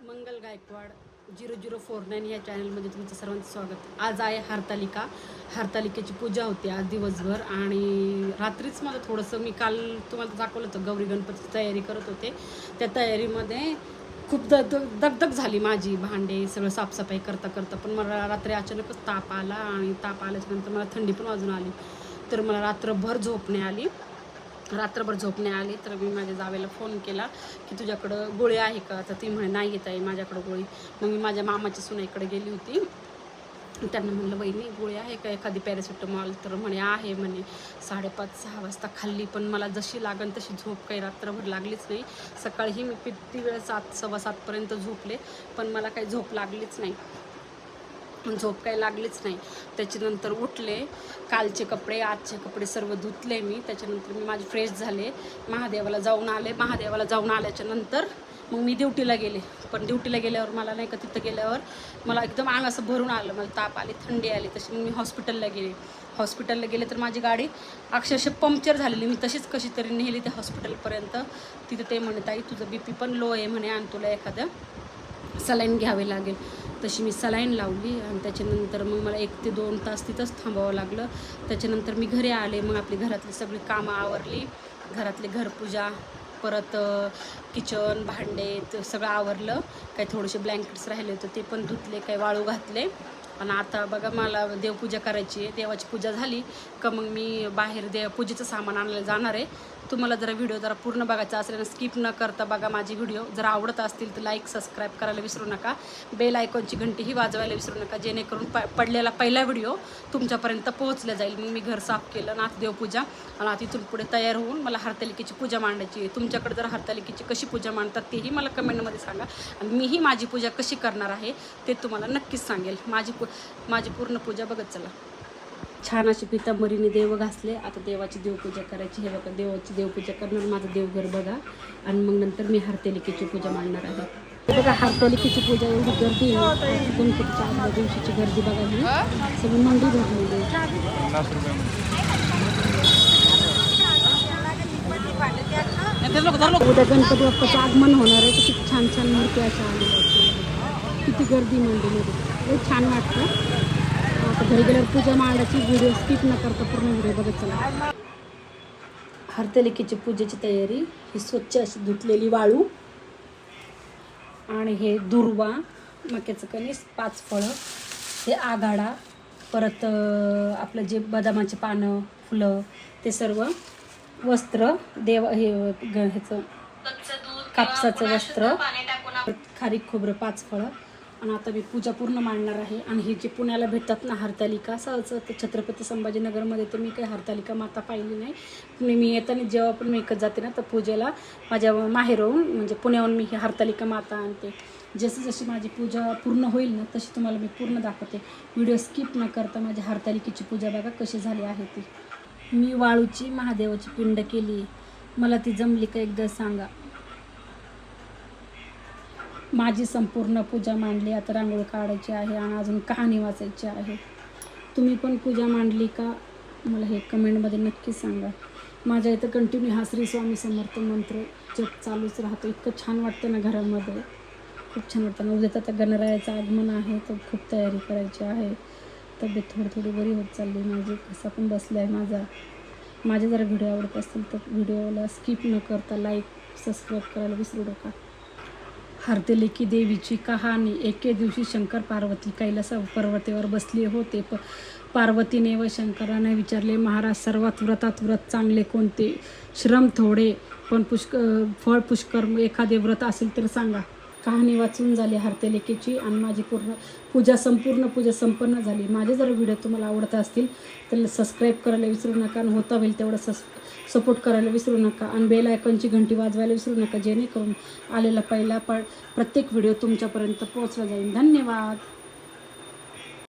मंगल गायकवाड 0049 या चॅनलमध्ये तुमचं सर्वांचं स्वागत. आज आहे हरतालिकेची पूजा होती आज दिवसभर आणि रात्रीच मला थोडंसं मी काल तुम्हाला दाखवलं होतं गौरी गणपतीची तयारी करत होते. त्या तयारीमध्ये खूप दगदग झाली माझी, भांडे सगळं साफसफाई करता पण मला रात्री अचानकच ताप आला आणि ताप आल्याच्यानंतर मला थंडी पण वाजून आली, तर मला रात्रभर झोप नाही आली. तर मी माझ्या जावेला फोन केला की तुझ्याकडं गोळी आहे का, तर ती म्हणे नाही येत आहे माझ्याकडं गोळी. मग मी माझ्या मामाच्या सुनेकडे गेली होती, त्यांना म्हणलं बहिणी गोळी आहे का एखादी पॅरासिटामॉल, तर म्हणे आहे म्हणे. 5:30-6 वाजता खाल्ली, पण मला जशी लागन तशी झोप काही रात्रभर लागलीच नाही. सकाळीही मी किती वेळ 7-7:15 झोपले, पण मला काही झोप लागलीच नाही. त्याच्यानंतर उठले, कालचे कपडे आजचे कपडे सर्व धुतले मी. त्याच्यानंतर मी माझे फ्रेश झाले, महादेवाला जाऊन आल्याच्या नंतर मग मी ड्युटीला गेले. पण ड्युटीला गेल्यावर मला नाही का, तिथं गेल्यावर मला एकदम अंग असं भरून आलं, मला ताप आली, थंडी आली. तशी मग मी हॉस्पिटलला गेले तर माझी गाडी अक्षरशः पंक्चर झालेली. मी तशीच कशी तरी नेली त्या हॉस्पिटलपर्यंत. तिथं ते म्हणे ताई तुझं BP पण लो आहे म्हणे आणि तुला एखादं सलाईन घ्यावे लागेल. तशी मी सलाईन लावली आणि त्याच्यानंतर मग मला 1 ते 2 तास तिथंच थांबावं लागलं. त्याच्यानंतर मी घरी आले, मग आपली घरातली सगळी कामं आवरली, घरातली घरपूजा, परत किचन भांडे सगळं आवरलं. काही थोडेसे ब्लँकेट्स राहिले होते ते पण धुतले, काही वाळू घातले. आणि आता बघा मला देवपूजा करायची आहे. देवाची पूजा झाली का मग मी बाहेर पूजेचं सामान आणायला जाणार आहे. तुम्हाला जरा व्हिडिओ पूर्ण बघायचा असेल, स्किप न करता बघा माझी व्हिडिओ. जर आवडत असतील तर लाईक सबस्क्राईब करायला विसरू नका, बेल आयकॉनची घंटीही वाजवायला विसरू नका, जेणेकरून पडलेला पहिला व्हिडिओ तुमच्यापर्यंत पोहोचला जाईल. मग मी घर साफ केलं ना, आता देवपूजा, आणि आता इथून पुढे तयार होऊन मला हरतालिकेची पूजा मांडायची आहे. तुमच्याकडे जर हरतालिकेची कशी पूजा मांडतात तेही मला कमेंटमध्ये सांगा, आणि मीही माझी पूजा कशी करणार आहे ते तुम्हाला नक्कीच सांगेल. माझी पूर्ण पूजा बघत चला. छान अशी पितांबरीने देव घासले. आता देवाची देवपूजा करायची. हे बघा देवाची देवपूजा करणार, माझं देवघर बघा, आणि मग नंतर मी हरतालिकेची पूजा मांडणार आहे. बघा हरतालिकेची पूजा एवढी गर्दी आहे, गणपतीच्या आदल्या दिवशीची गर्दी बघा, ही सगळी मंडी भरलेली आहे. उद्या गणपती बाप्पाचं आगमन होणार आहे, तर किती छान छान मूर्ती अशा आलेल्या आहेत. किती गर्दी मंडीमध्ये, छान वाटतं. आता घरी गेल्यावर पूजा मांडायची, व्हिडिओ स्किप न करता पूर्ण व्हिडिओ बघत चला. हरतालिकेची पूजेची तयारी, ही स्वच्छ अशी धुतलेली वाळू आणि हे दुर्वा, मक्याचं कणीस, 5 फळं, हे आघाडा, परत आपलं जे बदामाचे पानं, फुलं, ते सर्व, वस्त्र, ह्याचं कापसाचं वस्त्र, खारीक खोबरं, 5 फळं. आणि आता मी पूजा पूर्ण मांडणार आहे. आणि हे जे पुण्याला भेटतात ना हरतालिका, सहज छत्रपती संभाजीनगरमध्ये, तर मी काही हरतालिका माता पाहिली नाही. मी येताना जेव्हा पण मी एकच जाते ना, तर पूजेला माझ्या माहेरहून म्हणजे पुण्याहून मी ही हरतालिका माता आणते. जशी माझी पूजा पूर्ण होईल ना, तशी तुम्हाला मी पूर्ण दाखवते. व्हिडिओ स्किप न करता माझ्या हरतालिकेची पूजा बघा कशी झाली आहे ती. मी वाळूची महादेवाची पिंड केली, मला ती जमली का एकदा सांगा. माझी संपूर्ण पूजा मांडली. आता रांगोळी काढायची आहे आणि अजून कहाणी वाचायची आहे. तुम्ही पण पूजा मांडली का, मला हे कमेंटमध्ये नक्की सांगा. माझ्या इथं कंटिन्यू हा श्री स्वामी समर्थ मंत्र जप चालूच राहतो. इतकं छान वाटतं ना घरामध्ये, खूप छान वाटतं. उद्या आता गणरायाचं आगमन आहे, तर खूप तयारी करायची आहे. तब्येत थोडी बरी होत चालली माझी, कसा पण बसला आहे माझे जरा व्हिडिओ आवडत असतील तर व्हिडिओला स्किप न करता लाईक सबस्क्राईब करायला विसरू नका. हरतालिकी देवीची कहाणी. एके दिवशी शंकर पार्वती कैलास पर्वतावर बसले होते. पार्वतीने व शंकराने विचारले, महाराज सर्वात व्रतात व्रत चांगले कोणते, श्रम थोडे पण फळ पुष्कर एखादे व्रत असेल तर सांगा. कहाणी वाचून झाली हरतालिकेची आणि माझी संपूर्ण पूजा संपन्न झाली. माझे जर व्हिडिओ तुम्हाला आवडत असतील तर सबस्क्राईब करायला विसरू नका, आणि होता होईल तेवढं सपोर्ट करायला विसरू नका, आणि बेल आयकॉनची घंटी वाजवायला विसरू नका, जेणेकरून आलेला प्रत्येक व्हिडिओ तुमच्यापर्यंत पोहोचला जाईल. धन्यवाद.